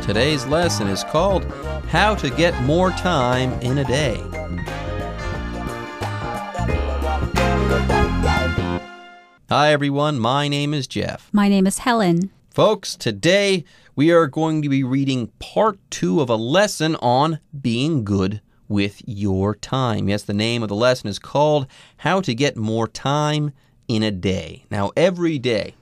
Today's lesson is called How to Get More Time in a Day. Hi everyone, my name is Jeff. My name is Helen. Folks, today we are going to be reading part 2 of a lesson on being good with your time. Yes, the name of the lesson is called How to Get More Time in a Day. Now, every day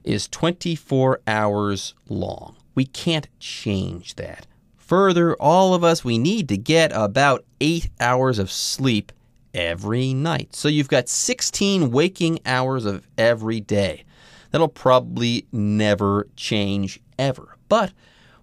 is 24 hours long. We can't change that. Further, all of us, we need to get about 8 hours of sleep every night. So you've got 16 waking hours of every day. That'll probably never change ever. But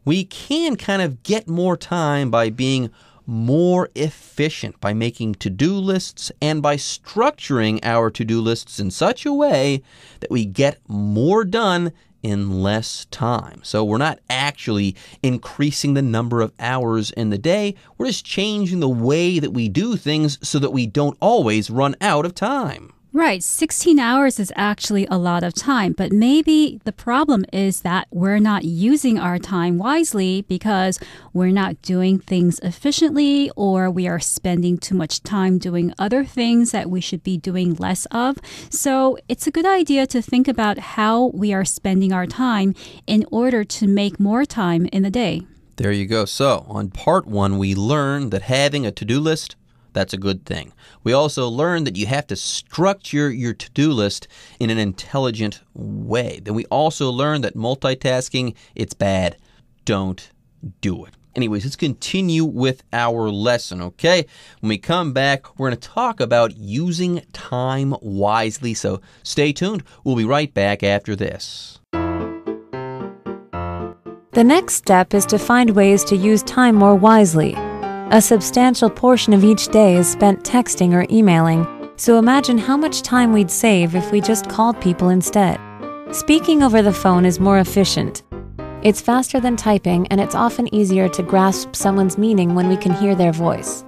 we can kind of get more time by being more efficient, by making to-do lists and by structuring our to-do lists in such a way that we get more done in less time. So we're not actually increasing the number of hours in the day. We're just changing the way that we do things so that we don't always run out of time. Right, 16 hours is actually a lot of time, but maybe the problem is that we're not using our time wisely because we're not doing things efficiently, or we are spending too much time doing other things that we should be doing less of. So it's a good idea to think about how we are spending our time in order to make more time in the day. There you go. So on part 1, we learned that having a to-do list, that's a good thing. We also learned that you have to structure your to-do list in an intelligent way. Then we also learned that multitasking, it's bad. Don't do it. Anyways, let's continue with our lesson, okay? When we come back, we're going to talk about using time wisely. So stay tuned. We'll be right back after this. The next step is to find ways to use time more wisely. A substantial portion of each day is spent texting or emailing, so imagine how much time we'd save if we just called people instead. Speaking over the phone is more efficient. It's faster than typing, and it's often easier to grasp someone's meaning when we can hear their voice.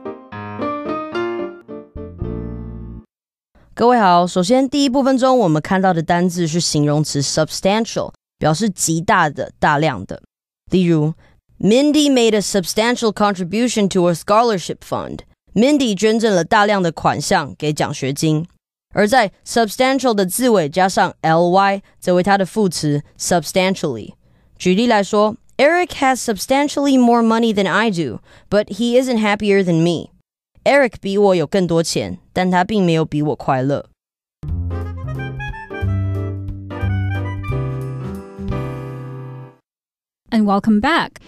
各位好，首先第一部分中我们看到的单字是形容词 substantial， 表示极大的、大量的。例如Mindy made a substantial contribution to a scholarship fund. Mindy 捐赠了大量的款项给奖学金。而在 substantial 的字尾加上 ly， 则为它的副词 substantially。举例来说 Eric has substantially more money than I do, but he isn't happier than me. Eric 比我有更多钱，但他并没有比我快乐。And welcome back.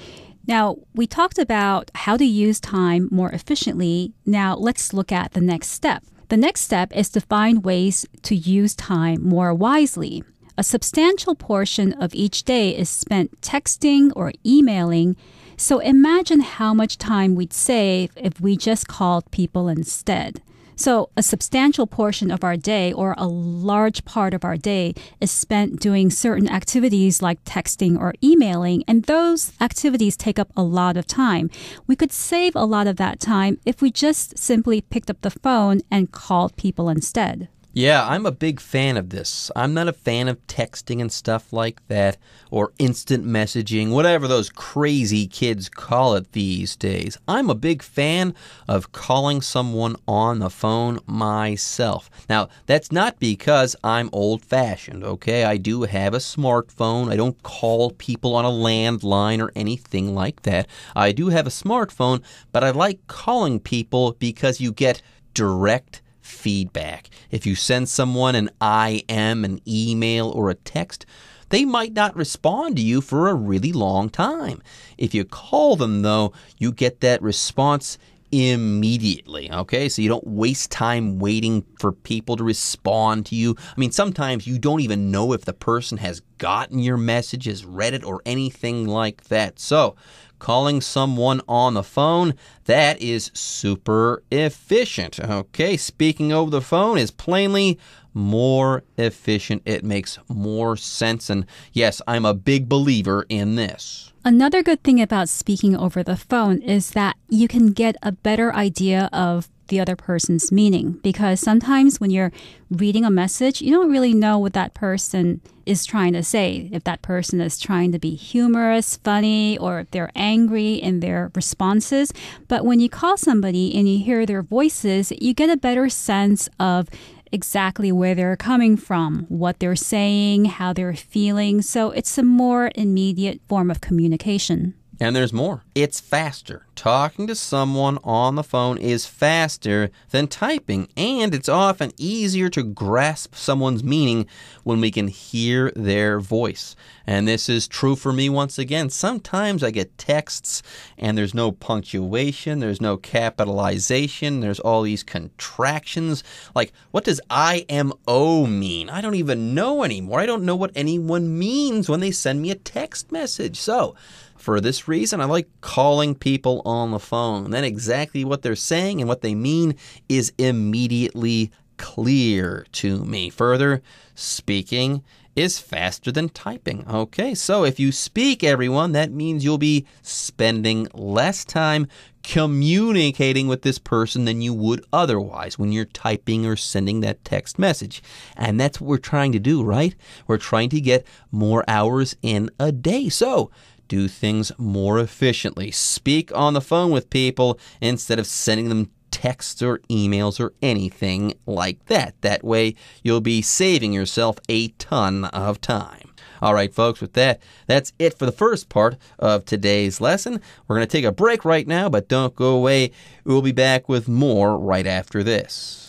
Now, we talked about how to use time more efficiently. Now, let's look at the next step. The next step is to find ways to use time more wisely. A substantial portion of each day is spent texting or emailing, so imagine how much time we'd save if we just called people instead. So a substantial portion of our day, or a large part of our day, is spent doing certain activities like texting or emailing, and those activities take up a lot of time. We could save a lot of that time if we just simply picked up the phone and called people instead. Yeah, I'm a big fan of this. I'm not a fan of texting and stuff like that, or instant messaging, whatever those crazy kids call it these days. I'm a big fan of calling someone on the phone myself. Now, that's not because I'm old-fashioned, okay? I do have a smartphone. I don't call people on a landline or anything like that. I do have a smartphone, but I like calling people because you get direct feedback. If you send someone an IM, an email, or a text, they might not respond to you for a really long time. If you call them, though, you get that response immediately, okay? So you don't waste time waiting for people to respond to you. I mean, sometimes you don't even know if the person has gotten your message, has read it, or anything like that. So calling someone on the phone, that is super efficient, okay? Speaking over the phone is plainly more efficient. It makes more sense. And yes, I'm a big believer in this. Another good thing about speaking over the phone is that you can get a better idea of the other person's meaning. Because sometimes when you're reading a message, you don't really know what that person is trying to say. If that person is trying to be humorous, funny, or if they're angry in their responses. But when you call somebody and you hear their voices, you get a better sense of exactly where they're coming from, what they're saying, how they're feeling. So it's a more immediate form of communication. And there's more. It's faster. Talking to someone on the phone is faster than typing, and it's often easier to grasp someone's meaning when we can hear their voice. And this is true for me once again. Sometimes I get texts and there's no punctuation, there's no capitalization, there's all these contractions. Like, what does IMO mean? I don't even know anymore. I don't know what anyone means when they send me a text message. So, for this reason, I like calling people on the phone. And then exactly what they're saying and what they mean is immediately clear to me. Further, speaking is faster than typing. Okay, so if you speak, everyone, that means you'll be spending less time communicating with this person than you would otherwise when you're typing or sending that text message. And that's what we're trying to do, right? We're trying to get more hours in a day. So, do things more efficiently. Speak on the phone with people instead of sending them texts or emails or anything like that. That way, you'll be saving yourself a ton of time. All right, folks, with that, that's it for the first part of today's lesson. We're going to take a break right now, but don't go away. We'll be back with more right after this.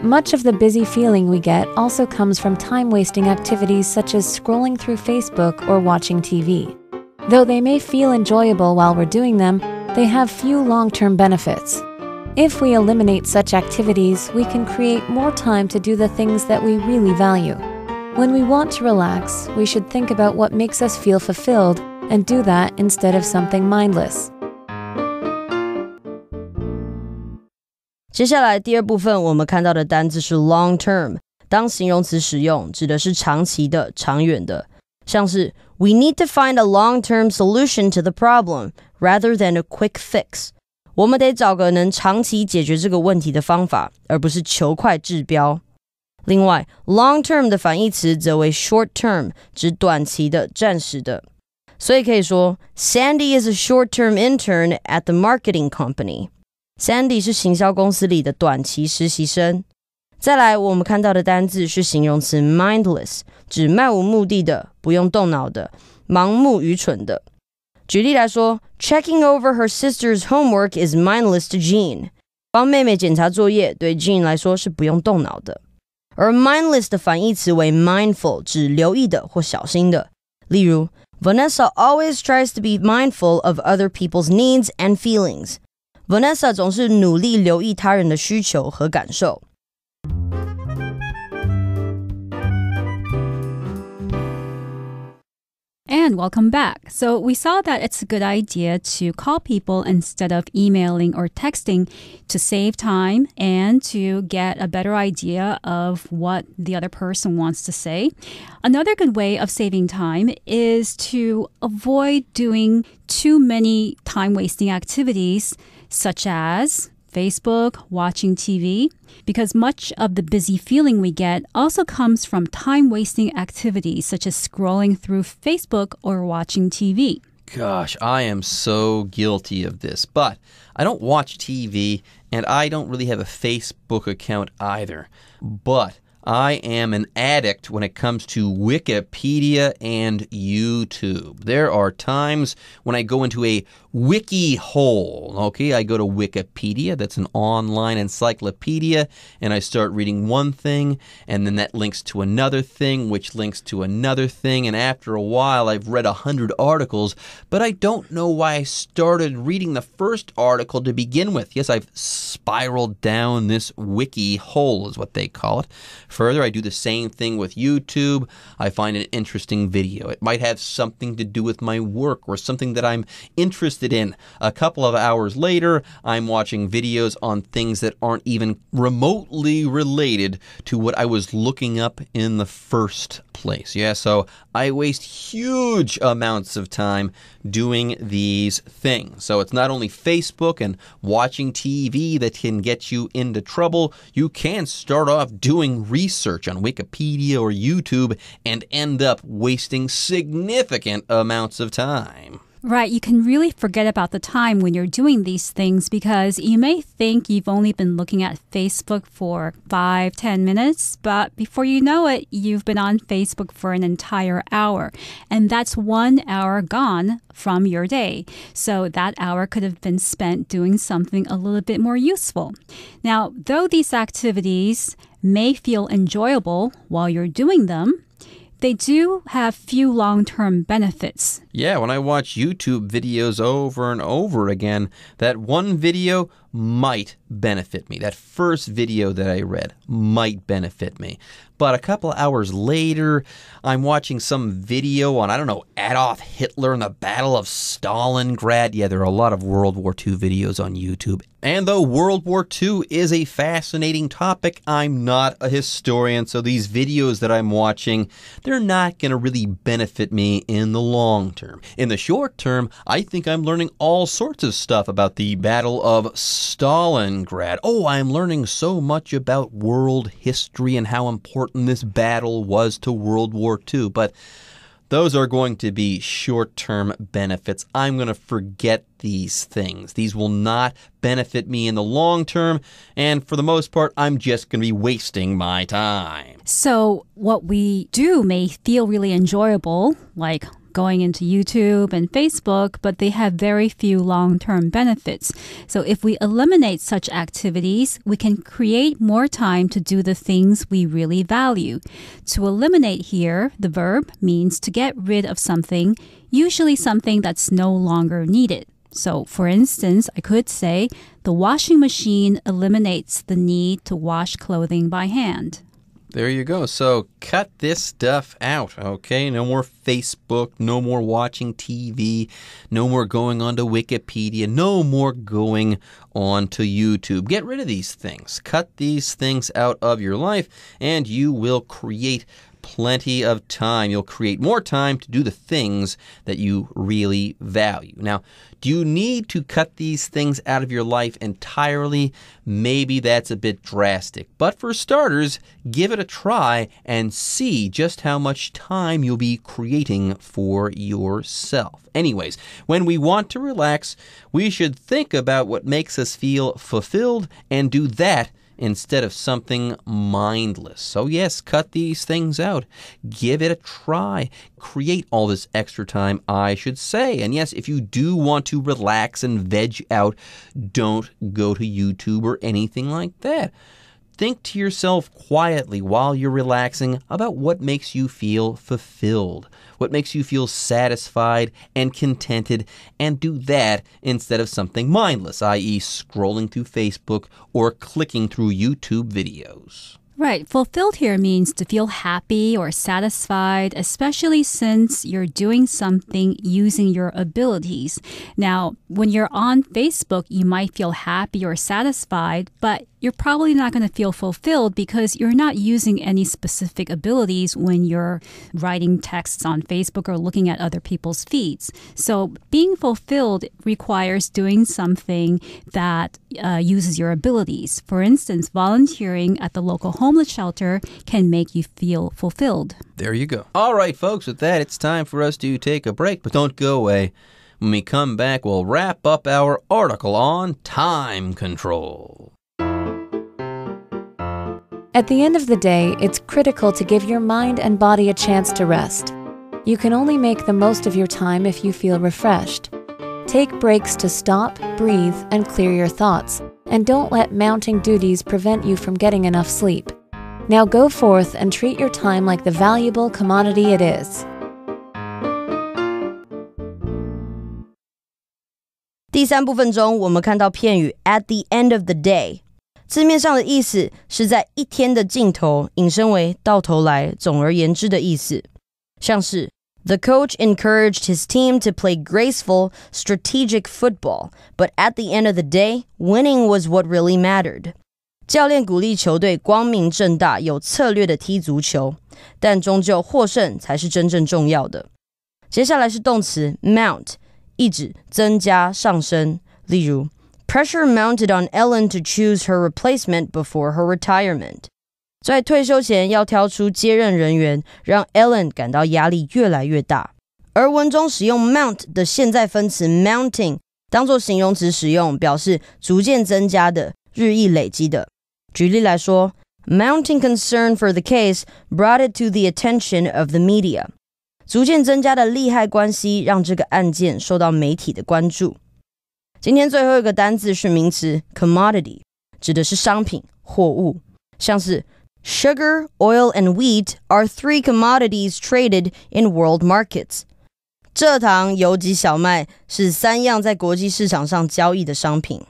Much of the busy feeling we get also comes from time-wasting activities such as scrolling through Facebook or watching TV. Though they may feel enjoyable while we're doing them, they have few long-term benefits. If we eliminate such activities, we can create more time to do the things that we really value. When we want to relax, we should think about what makes us feel fulfilled and do that instead of something mindless. 接下来第二部分我们看到的单字是 long term， 当形容词使用指的是长期的、长远的，像是 We need to find a long-term solution to the problem rather than a quick fix。 我们得找个能长期解决这个问题的方法，而不是求快治标。另外 long term 的反义词则为 short term， 指短期的、暂时的。所以可以说 Sandy is a short-term intern at the marketing company。Sandy 是行销公司里的短期实习生。再来，我们看到的单字是形容词 mindless， 指漫无目的的、不用动脑的、盲目愚蠢的。举例来说 ，Checking over her sister's homework is mindless to Jean。帮妹妹检查作业，对 Jean 来说是不用动脑的。而 mindless 的反义词为 mindful， 指留意的或小心的。例如 ，Vanessa always tries to be mindful of other people's needs and feelings。Vanessa 总是努力留意他人的需求和感受。And welcome back. So we saw that it's a good idea to call people instead of emailing or texting to save time and to get a better idea of what the other person wants to say. Another good way of saving time is to avoid doing too many time-wasting activities such as Facebook, watching TV, because much of the busy feeling we get also comes from time-wasting activities such as scrolling through Facebook or watching TV. Gosh, I am so guilty of this, but I don't watch TV and I don't really have a Facebook account either. But I am an addict when it comes to Wikipedia and YouTube. There are times when I go into a wiki hole. Okay, I go to Wikipedia, that's an online encyclopedia, and I start reading one thing, and then that links to another thing, which links to another thing, and after a while I've read 100 articles, but I don't know why I started reading the first article to begin with. Yes, I've spiraled down this wiki hole is what they call it. Further, I do the same thing with YouTube. I find an interesting video. It might have something to do with my work or something that I'm interested interested in. A couple of hours later, I'm watching videos on things that aren't even remotely related to what I was looking up in the first place. Yeah, so I waste huge amounts of time doing these things. So it's not only Facebook and watching TV that can get you into trouble. You can start off doing research on Wikipedia or YouTube and end up wasting significant amounts of time. Right, you can really forget about the time when you're doing these things because you may think you've only been looking at Facebook for 5-10 minutes, but before you know it, you've been on Facebook for an entire hour. And that's 1 hour gone from your day. So that hour could have been spent doing something a little bit more useful. Now, though these activities may feel enjoyable while you're doing them, they do have few long-term benefits. Yeah, when I watch YouTube videos over and over again, that one video might benefit me. That first video that I read might benefit me. But a couple hours later, I'm watching some video on, Adolf Hitler and the Battle of Stalingrad. Yeah, there are a lot of World War II videos on YouTube. And though World War II is a fascinating topic, I'm not a historian, so these videos that I'm watching, they're not going to really benefit me in the long term. In the short term, I think I'm learning all sorts of stuff about the Battle of Stalingrad. Oh, I'm learning so much about world history and how important this battle was to World War II. But those are going to be short-term benefits. I'm going to forget these things. These will not benefit me in the long term. And for the most part, I'm just going to be wasting my time. So what we do may feel really enjoyable, like going into YouTube and Facebook, but they have very few long-term benefits. So if we eliminate such activities, we can create more time to do the things we really value. To eliminate here, the verb means to get rid of something, usually something that's no longer needed. So, for instance, I could say, the washing machine eliminates the need to wash clothing by hand. There you go. So cut this stuff out, okay? No more Facebook, no more watching TV, no more going onto Wikipedia, no more going onto YouTube. Get rid of these things. Cut these things out of your life, and you will create plenty of time. You'll create more time to do the things that you really value. Now, do you need to cut these things out of your life entirely? Maybe that's a bit drastic. But for starters, give it a try and see just how much time you'll be creating for yourself. Anyways, when we want to relax, we should think about what makes us feel fulfilled and do that instead of something mindless. So yes, cut these things out. Give it a try. Create all this extra time, I should say. And yes, if you do want to relax and veg out, don't go to YouTube or anything like that. Think to yourself quietly while you're relaxing about what makes you feel fulfilled, what makes you feel satisfied and contented, and do that instead of something mindless, i.e. scrolling through Facebook or clicking through YouTube videos. Right. Fulfilled here means to feel happy or satisfied, especially since you're doing something using your abilities. Now, when you're on Facebook, you might feel happy or satisfied, but you're probably not going to feel fulfilled because you're not using any specific abilities when you're writing texts on Facebook or looking at other people's feeds. So being fulfilled requires doing something that uses your abilities. For instance, volunteering at the local homeless shelter can make you feel fulfilled. There you go. All right, folks, with that, it's time for us to take a break, but don't go away. When we come back, we'll wrap up our article on time control. At the end of the day, it's critical to give your mind and body a chance to rest. You can only make the most of your time if you feel refreshed. Take breaks to stop, breathe, and clear your thoughts, and don't let mounting duties prevent you from getting enough sleep. Now go forth and treat your time like the valuable commodity it is. 第三部分中，我们看到片语 at the end of the day。字面上的意思是在一天的尽头，引申为到头来，总而言之的意思。像是 The coach encouraged his team to play graceful, strategic football, but at the end of the day, winning was what really mattered. 教练鼓励球队光明正大、有策略的踢足球，但终究获胜才是真正重要的。接下来是动词 mount， 意指增加、上升。例如 Pressure mounted on Ellen to choose her replacement before her retirement. 在退休前要挑出接任人员，让 Ellen 感到压力越来越大。而文中使用 mount 的现在分词 mounting 当作形容词使用，表示逐渐增加的、日益累积的。举例来说 Mounting concern for the case brought it to the attention of the media. 逐渐增加的利害关系让这个案件受到媒体的关注。今天最后一个单字是名词 commodity， 指的是商品、货物，像是 Sugar, oil, and wheat are 3 commodities traded in world markets. 蔗糖、油及小麦是3样在国际市场上交易的商品。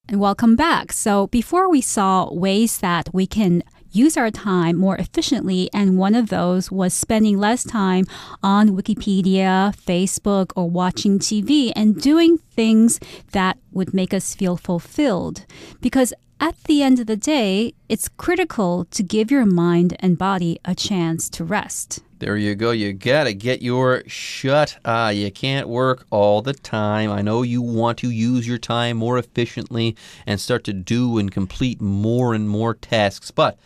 And welcome back. So before we saw ways that we can use our time more efficiently, and one of those was spending less time on Wikipedia, Facebook, or watching TV and doing things that would make us feel fulfilled. Because at the end of the day, it's critical to give your mind and body a chance to rest. There you go. You got to get your shut eye. You can't work all the time. I know you want to use your time more efficiently and start to do and complete more and more tasks, but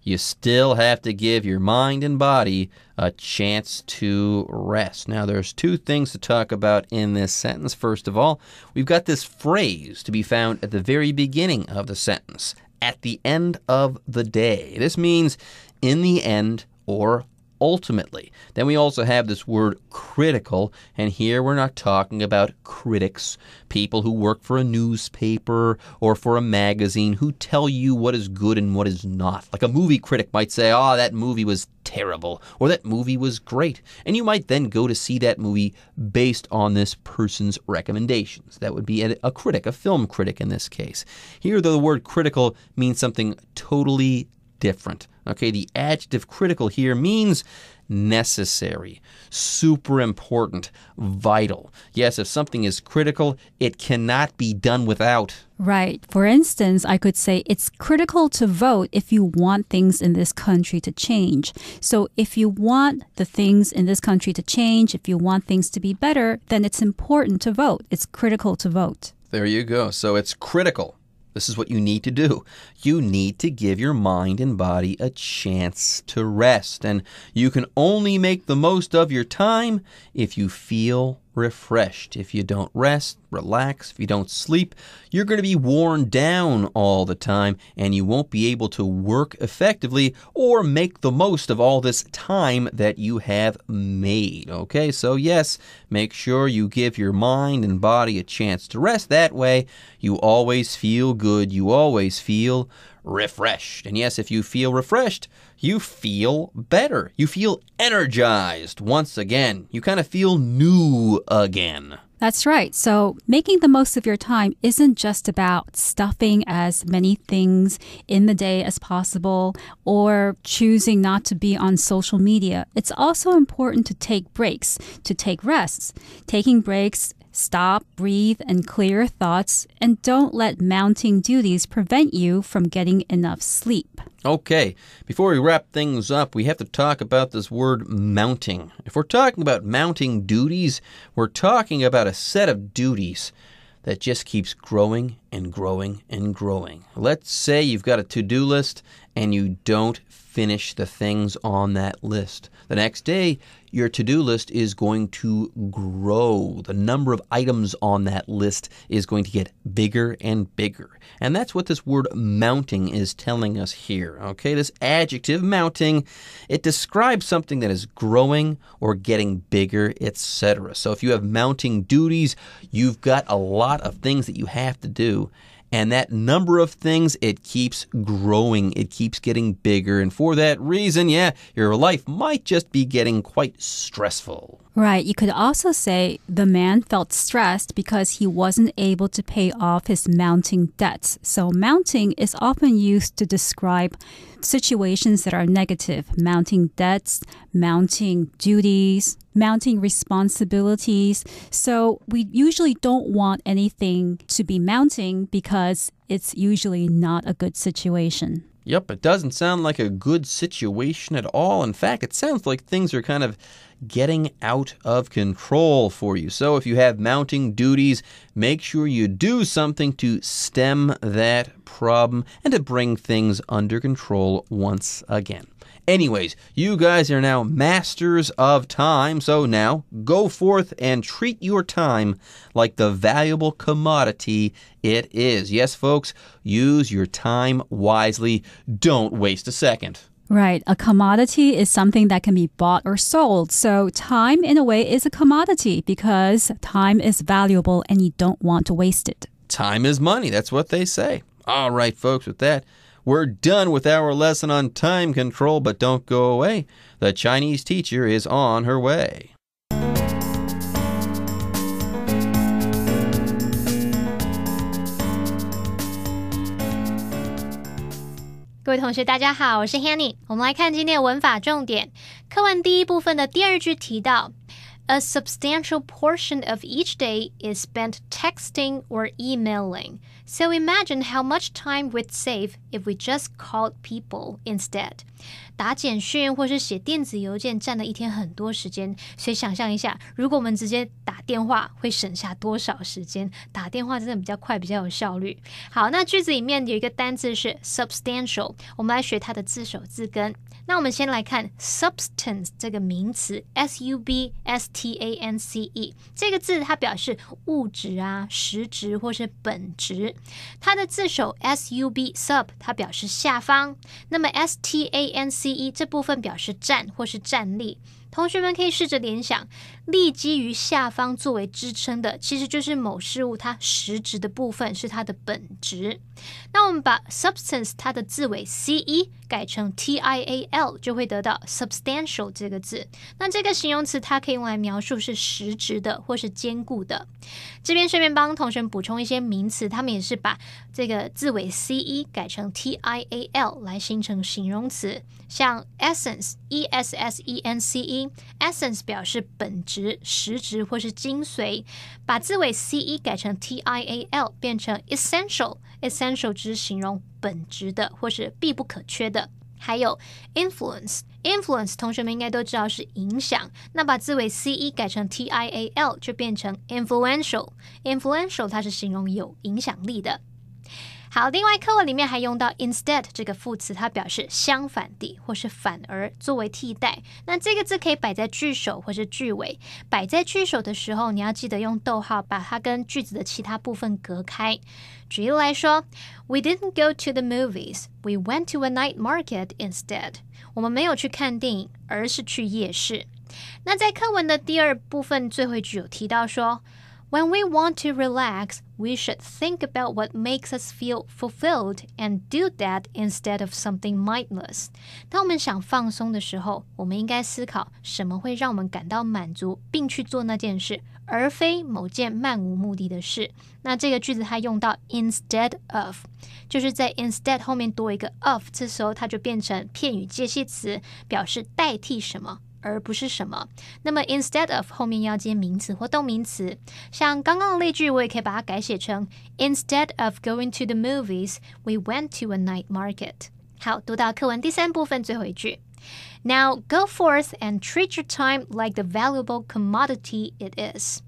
you still have to give your mind and body a chance to rest. Now, there's 2 things to talk about in this sentence. First of all, we've got this phrase to be found at the very beginning of the sentence, at the end of the day. This means in the end or ultimately. Then we also have this word critical, and here we're not talking about critics, people who work for a newspaper or for a magazine who tell you what is good and what is not. Like a movie critic might say, oh, that movie was terrible, or that movie was great. And you might then go to see that movie based on this person's recommendations. That would be a critic, a film critic in this case. Here, though, the word critical means something totally different. Okay, the adjective critical here means necessary, super important, vital. Yes, if something is critical, it cannot be done without. Right. For instance, I could say it's critical to vote if you want things in this country to change. So if you want the things in this country to change, if you want things to be better, then it's important to vote. It's critical to vote. There you go. So it's critical. This is what you need to do. You need to give your mind and body a chance to rest. And you can only make the most of your time if you feel refreshed. If you don't rest, relax, if you don't sleep, you're going to be worn down all the time and you won't be able to work effectively or make the most of all this time that you have made. Okay, so yes, make sure you give your mind and body a chance to rest. That way, you always feel good. You always feel refreshed. And yes, if you feel refreshed, you feel better. You feel energized once again. You kind of feel new again. That's right. So making the most of your time isn't just about stuffing as many things in the day as possible or choosing not to be on social media. It's also important to take breaks, to take rests. Taking breaks, stop, breathe, and clear your thoughts, and don't let mounting duties prevent you from getting enough sleep. Okay, before we wrap things up, we have to talk about this word mounting. If we're talking about mounting duties, we're talking about a set of duties that just keeps growing and growing and growing. Let's say you've got a to-do list and you don't finish the things on that list. The next day, your to-do list is going to grow. The number of items on that list is going to get bigger and bigger. And that's what this word mounting is telling us here. Okay, this adjective mounting, it describes something that is growing or getting bigger, etc. So if you have mounting duties, you've got a lot of things that you have to do. And that number of things, it keeps growing. It keeps getting bigger. And for that reason, yeah, your life might just be getting quite stressful. Right. You could also say the man felt stressed because he wasn't able to pay off his mounting debts. So mounting is often used to describe situations that are negative. Mounting debts, mounting duties, mounting responsibilities. So we usually don't want anything to be mounting because it's usually not a good situation. Yep, it doesn't sound like a good situation at all. In fact, it sounds like things are kind of getting out of control for you. So if you have mounting duties, make sure you do something to stem that problem and to bring things under control once again. Anyways, you guys are now masters of time, so now go forth and treat your time like the valuable commodity it is. Yes, folks, use your time wisely. Don't waste a second. Right. A commodity is something that can be bought or sold. So time, in a way, is a commodity because time is valuable and you don't want to waste it. Time is money. That's what they say. All right, folks, with that, we're done with our lesson on time control, but don't go away. The Chinese teacher is on her way. 各位同学大家好，我是 Hanny。 我们来看今天的文法重点。课文第一部分的第二句提到 A substantial portion of each day is spent texting or emailing. So imagine how much time we'd save if we just called people instead. 打简讯或是写电子邮件占了一天很多时间，所以想象一下，如果我们直接打电话会省下多少时间？打电话真的比较快，比较有效率。好，那句子里面有一个单字是 substantial， 我们来学它的字首字根。那我们先来看 substance 这个名词 substance 这个字它表示物质啊、实质或是本质。它的字首 sub 它表示下方，那么 stance 这部分表示站或是站立。同学们可以试着联想，立基于下方作为支撑的，其实就是某事物它实质的部分，是它的本质。那我们把 substance 它的字尾 ce 改成 tial， 就会得到 substantial 这个字。那这个形容词它可以用来描述是实质的或是坚固的。这边顺便帮同学们补充一些名词，他们也是把这个字尾 ce 改成 tial 来形成形容词，像 essence essence essence 表示本质、实质或是精髓，把字尾 ce 改成 tial 变成 essential 只是形容本质的或是必不可缺的。还有 influence 同学们应该都知道是影响，那把字尾 ce 改成 tial 就变成 influential 它是形容有影响力的。好，另外课文里面还用到 instead 这个副词，它表示相反地或是反而作为替代。那这个字可以摆在句首或是句尾。摆在句首的时候，你要记得用逗号把它跟句子的其他部分隔开。举例来说 We didn't go to the movies. We went to a night market instead. 我们没有去看电影，而是去夜市。那在课文的第二部分最后一句有提到说When we want to relax, we should think about what makes us feel fulfilled and do that instead of something mindless. 当我们想放松的时候，我们应该思考什么会让我们感到满足，并去做那件事，而非某件漫无目的的事。那这个句子它用到 instead of， 就是在 instead 后面多一个 of， 这时候它就变成片语介系词，表示代替什么。而不是什么。那么 instead of 后面要接名词或动名词，像刚刚的例句我也可以把它改写成 Instead of going to the movies, we went to a night market. 好，读到课文第三部分最后一句 Now go forth and treat your time like the valuable commodity it is.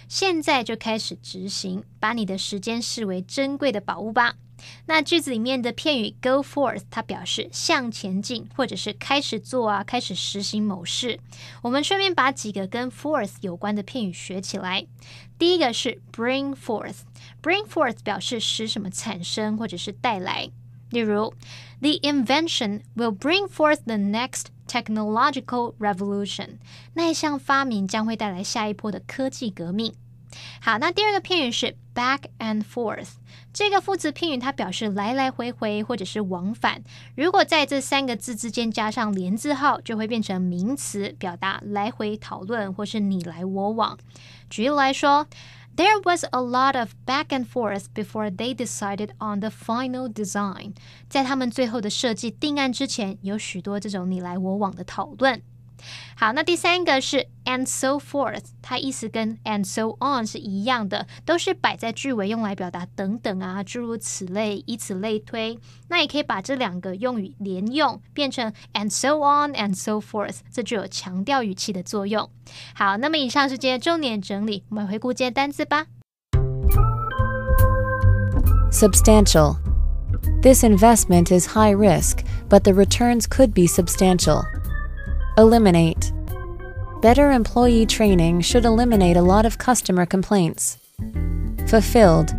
现在就开始执行，把你的时间视为珍贵的宝物吧。那句子里面的片语 go forth 它表示向前进，或者是开始做啊，开始实行某事。我们顺便把几个跟 forth 有关的片语学起来。第一个是 bring forth， bring forth 表示使什么产生或者是带来。例如 The invention will bring forth the next technological revolution. 那一项发明将会带来下一波的科技革命。好，那第二个片语是 back and forth。这个副词片语它表示来来回回或者是往返。如果在这3个字之间加上连字号，就会变成名词，表达来回讨论或是你来我往。举例来说，There was a lot of back and forth before they decided on the final design. 在他们最后的设计定案之前，有许多这种你来我往的讨论。好，那第3个是 and so forth， 它意思跟 and so on 是一样的，都是摆在句尾用来表达等等啊，诸如此类，以此类推。那也可以把这2个用语连用，变成 and so on and so forth， 这就有强调语气的作用。好，那么以上是今天重点整理，我们回顾今天单字吧。Substantial. This investment is high risk, but the returns could be substantial. Eliminate. Better employee training should eliminate a lot of customer complaints. Fulfilled.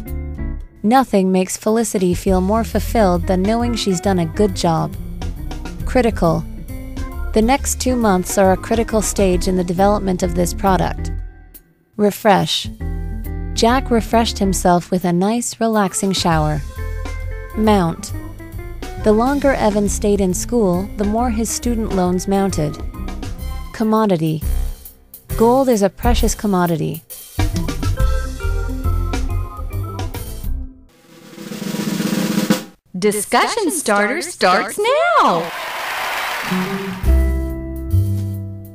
Nothing makes Felicity feel more fulfilled than knowing she's done a good job. Critical. The next 2 months are a critical stage in the development of this product. Refresh. Jack refreshed himself with a nice, relaxing shower. Mount. The longer Evan stayed in school, the more his student loans mounted. Commodity. Gold is a precious commodity. Discussion starter starts now!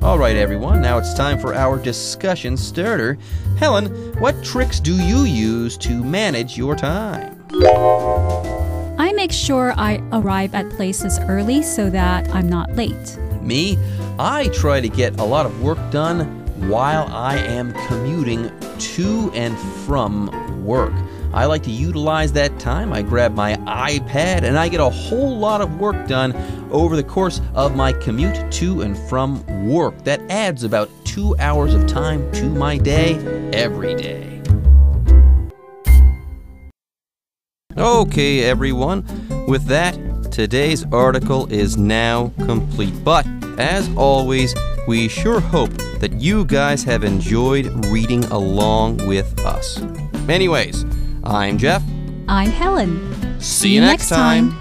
All right, everyone, now it's time for our discussion starter. Helen, what tricks do you use to manage your time? I make sure I arrive at places early so that I'm not late. Me, I try to get a lot of work done while I am commuting to and from work. I like to utilize that time. I grab my iPad and I get a whole lot of work done over the course of my commute to and from work. That adds about 2 hours of time to my day every day. Okay, everyone. With that, today's article is now complete. But, as always, we sure hope that you guys have enjoyed reading along with us. Anyways, I'm Jeff. I'm Helen. See you next time.